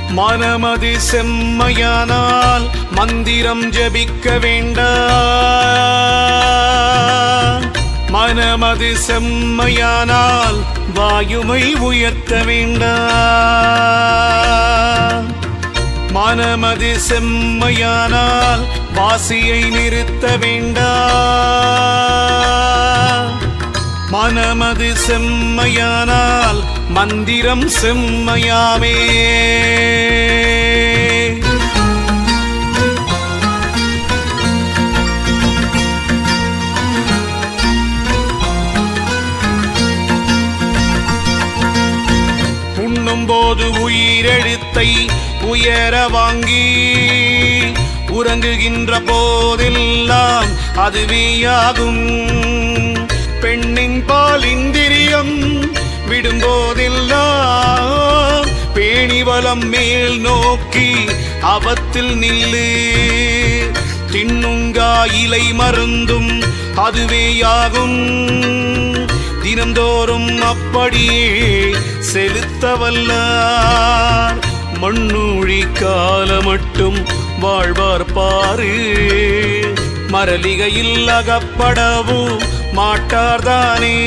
மனமது செம்மையானால் மந்திரம் ஜபிக்க வேண்டாம். மனமது செம்மையானால் வாயுமை உயர்த்த வேண்டாம். மனமது செம்மையானால் வாசியை நிறுத்த வேண்டாம். மனமது செம்மையானால் மந்திரம் செம்மையாமே. உண்ணும்போது உயிரெழுத்தை உயர வாங்கி உறங்குகின்ற போதெல்லாம் அதுவேயாகும். பெண்ணின் பால் இந்திரியம் விடும்போதெல்லாம் பேணிவலம் மேல் நோக்கி அவத்தில் நில்லு. தின்னுங்கா இலை மருந்தும் அதுவேயாகும். தினந்தோறும் அப்படியே செலுத்தவல்லார் மண்ணூழி கால மட்டும் வாழ்வார் பாரு. மரலிகையில் அகப்படவும் மாட்டார்தானே.